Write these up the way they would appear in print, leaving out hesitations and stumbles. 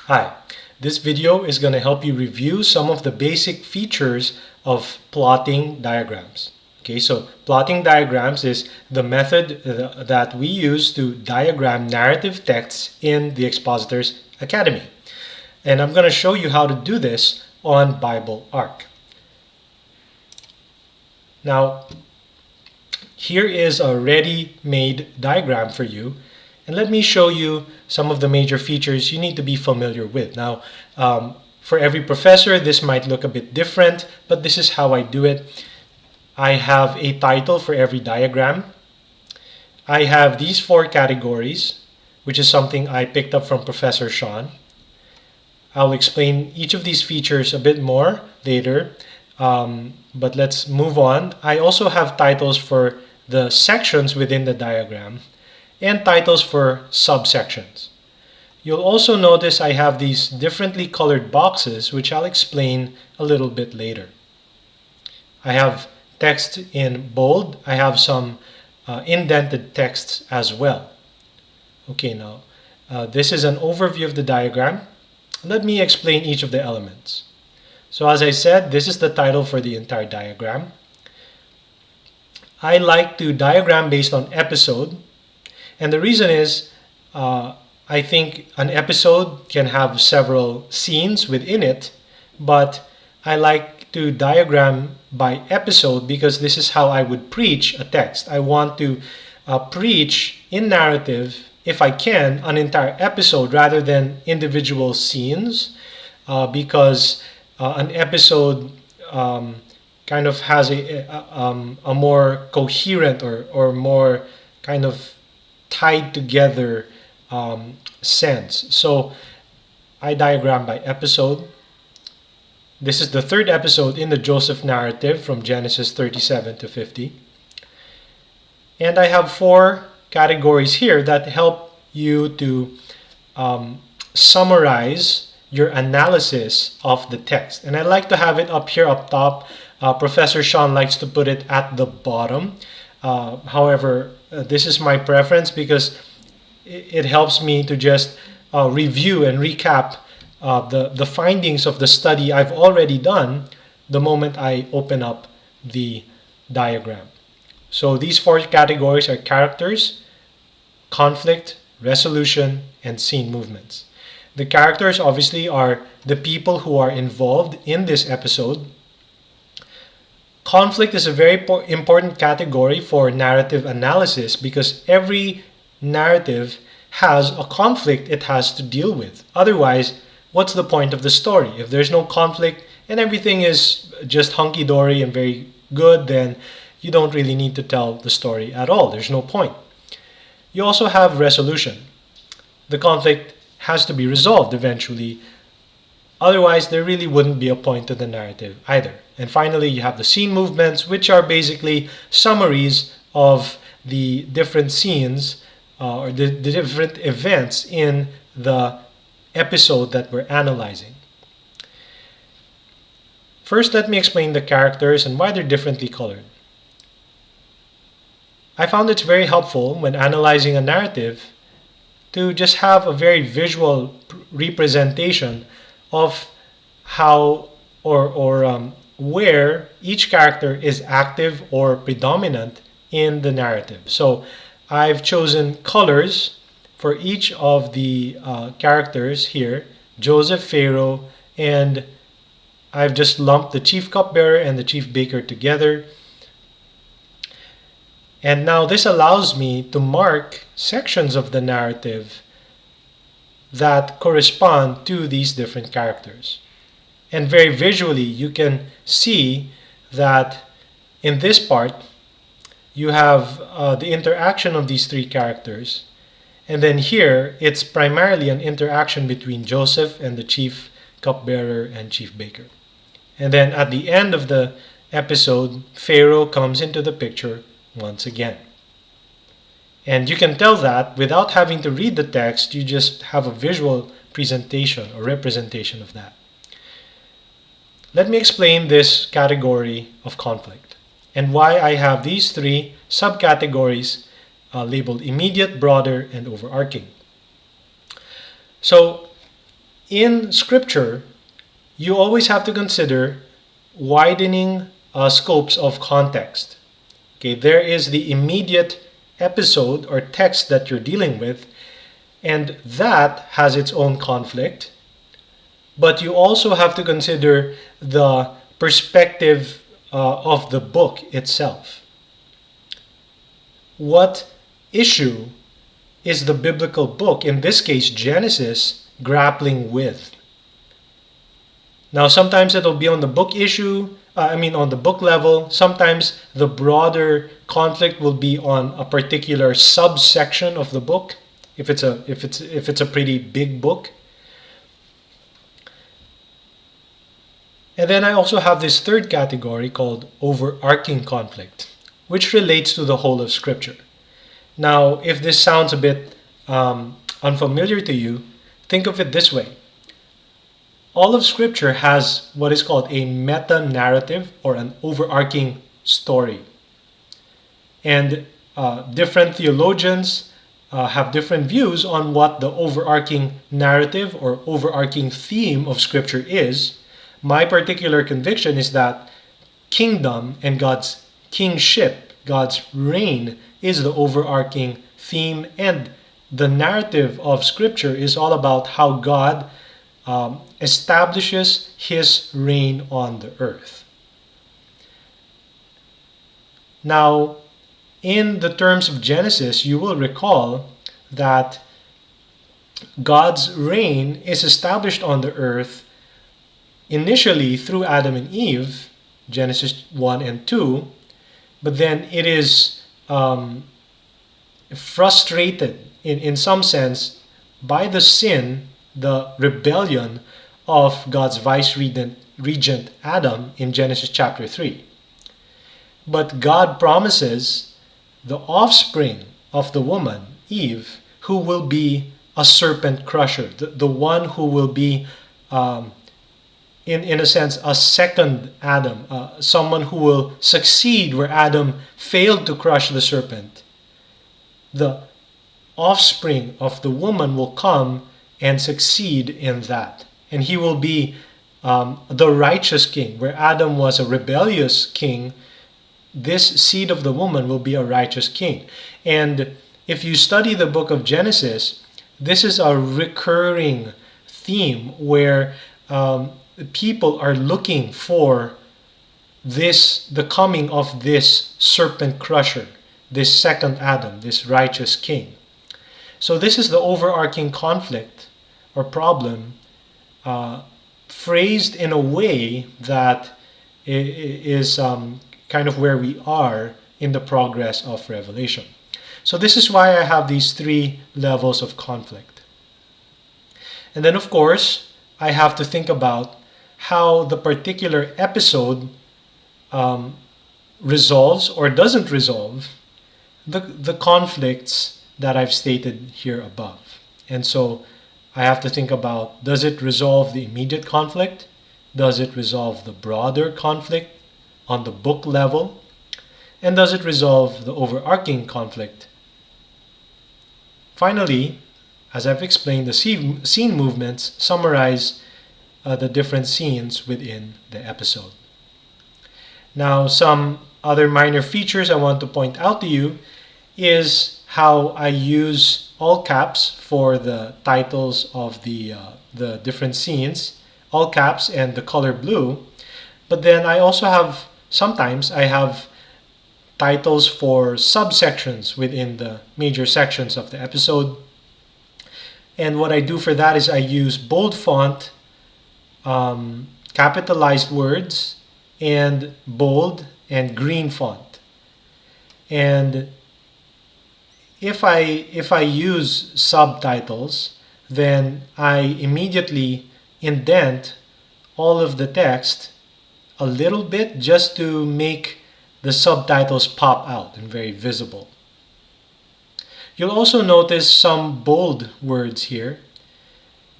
Hi, this video is going to help you review some of the basic features of plotting diagrams. Okay, so plotting diagrams is the method that we use to diagram narrative texts in the Expositor's Academy. And I'm going to show you how to do this on BibleArc. Now, here is a ready-made diagram for you. And let me show you some of the major features you need to be familiar with. Now, for every professor, this might look a bit different, but this is how I do it. I have a title for every diagram. I have these 4 categories, which is something I picked up from Professor Sean. I'll explain each of these features a bit more later, but let's move on. I also have titles for the sections within the diagram and titles for subsections. You'll also notice I have these differently colored boxes, which I'll explain a little bit later. I have text in bold. I have some indented texts as well. Okay, now this is an overview of the diagram. Let me explain each of the elements. So as I said, this is the title for the entire diagram. I like to diagram based on episode. And the reason is, I think an episode can have several scenes within it, but I like to diagram by episode because this is how I would preach a text. I want to preach in narrative, if I can, an entire episode rather than individual scenes, because an episode kind of has a more coherent or more kind of tied together sense. So I diagram by episode. This is the 3rd episode in the Joseph narrative from Genesis 37 to 50. And I have 4 categories here that help you to summarize your analysis of the text. And I like to have it up here up top. Professor Sean likes to put it at the bottom. However, this is my preference because it helps me to just review and recap the findings of the study I've already done the moment I open up the diagram. So these 4 categories are characters, conflict, resolution, and scene movements. The characters obviously are the people who are involved in this episode. Conflict is a very important category for narrative analysis because every narrative has a conflict it has to deal with. Otherwise, what's the point of the story? If there's no conflict and everything is just hunky-dory and very good, then you don't really need to tell the story at all. There's no point. You also have resolution. The conflict has to be resolved eventually. Otherwise, there really wouldn't be a point to the narrative either. And finally, you have the scene movements, which are basically summaries of the different scenes or the different events in the episode that we're analyzing. First, let me explain the characters and why they're differently colored. I found it's very helpful when analyzing a narrative to just have a very visual representation of how or where each character is active or predominant in the narrative. So I've chosen colors for each of the characters here, Joseph, Pharaoh, and I've just lumped the chief cupbearer and the chief baker together. And now this allows me to mark sections of the narrative that correspond to these different characters. And very visually, you can see that in this part, you have the interaction of these 3 characters. And then here, it's primarily an interaction between Joseph and the chief cupbearer and chief baker. And then at the end of the episode, Pharaoh comes into the picture once again. And you can tell that without having to read the text, you just have a visual presentation or representation of that. Let me explain this category of conflict and why I have these 3 subcategories labeled immediate, broader, and overarching. So in Scripture, you always have to consider widening scopes of context. Okay, there is the immediate episode or text that you're dealing with, and that has its own conflict. But you also have to consider the perspective of the book itself. What issue is the biblical book, in this case Genesis, grappling with? Now, sometimes it'll be on the book issue, on the book level. Sometimes the broader conflict will be on a particular subsection of the book, if it's a pretty big book. And then I also have this third category called overarching conflict, which relates to the whole of Scripture. Now, if this sounds a bit unfamiliar to you, think of it this way. All of Scripture has what is called a meta-narrative or an overarching story. And different theologians have different views on what the overarching narrative or overarching theme of Scripture is. My particular conviction is that kingdom and God's kingship, God's reign, is the overarching theme, and the narrative of Scripture is all about how God establishes His reign on the earth. Now, in the terms of Genesis, you will recall that God's reign is established on the earth initially through Adam and Eve, Genesis 1 and 2, but then it is frustrated in some sense by the sin, the rebellion of God's vice-regent Adam in Genesis chapter 3. But God promises the offspring of the woman, Eve, who will be a serpent crusher, the one who will be, in a sense, a second Adam, someone who will succeed where Adam failed to crush the serpent. The offspring of the woman will come and succeed in that. And he will be the righteous king. Where Adam was a rebellious king, this seed of the woman will be a righteous king. And if you study the book of Genesis, this is a recurring theme where people are looking for the coming of this serpent crusher, this second Adam, this righteous king. So this is the overarching conflict or problem phrased in a way that is kind of where we are in the progress of Revelation. So this is why I have these three levels of conflict. And then, of course, I have to think about how the particular episode resolves or doesn't resolve the conflicts that I've stated here above. And so I have to think about, does it resolve the immediate conflict? Does it resolve the broader conflict on the book level? And does it resolve the overarching conflict? Finally, as I've explained, the scene movements summarize the different scenes within the episode. Now, some other minor features I want to point out to you is how I use all caps for the titles of the different scenes, all caps and the color blue. But then I also have, sometimes I have titles for subsections within the major sections of the episode. And what I do for that is I use bold font, capitalized words, and bold and green font. And if I use subtitles, then I immediately indent all of the text a little bit just to make the subtitles pop out and very visible. You'll also notice some bold words here.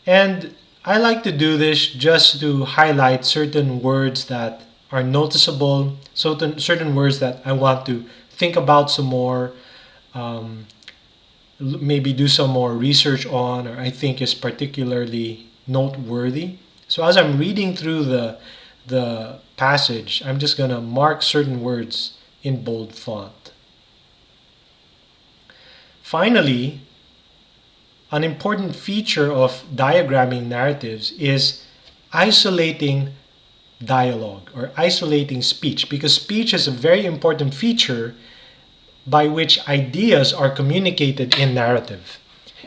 And I like to do this just to highlight certain words that are noticeable, certain words that I want to think about some more, maybe do some more research on, or I think is particularly noteworthy. So as I'm reading through the passage, I'm just going to mark certain words in bold font. Finally, an important feature of diagramming narratives is isolating dialogue or isolating speech, because speech is a very important feature by which ideas are communicated in narrative.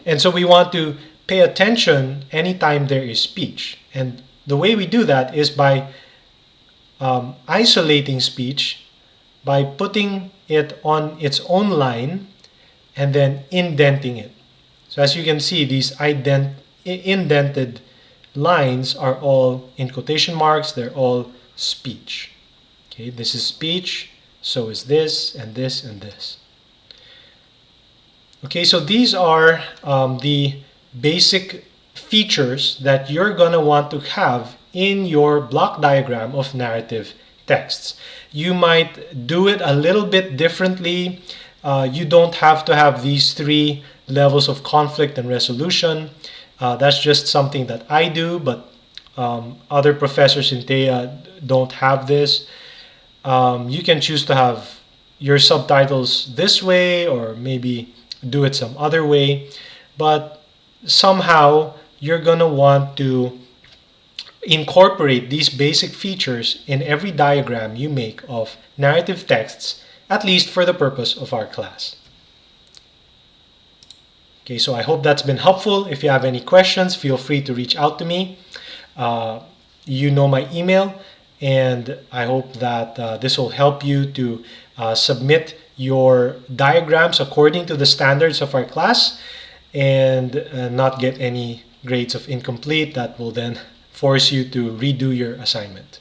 And so we want to pay attention anytime there is speech. And the way we do that is by isolating speech, by putting it on its own line and then indenting it. So as you can see, these indented lines are all in quotation marks. They're all speech. Okay, this is speech, so is this, and this, and this. Okay, so these are the basic features that you're going to want to have in your block diagram of narrative texts. You might do it a little bit differently. You don't have to have these 3 levels of conflict and resolution. That's just something that I do, but other professors in TEA don't have this. You can choose to have your subtitles this way, or maybe do it some other way, but somehow you're going to want to incorporate these basic features in every diagram you make of narrative texts, at least for the purpose of our class. Okay, so I hope that's been helpful. If you have any questions, feel free to reach out to me. You know my email, and I hope that this will help you to submit your diagrams according to the standards of our class, and not get any grades of incomplete that will then force you to redo your assignment.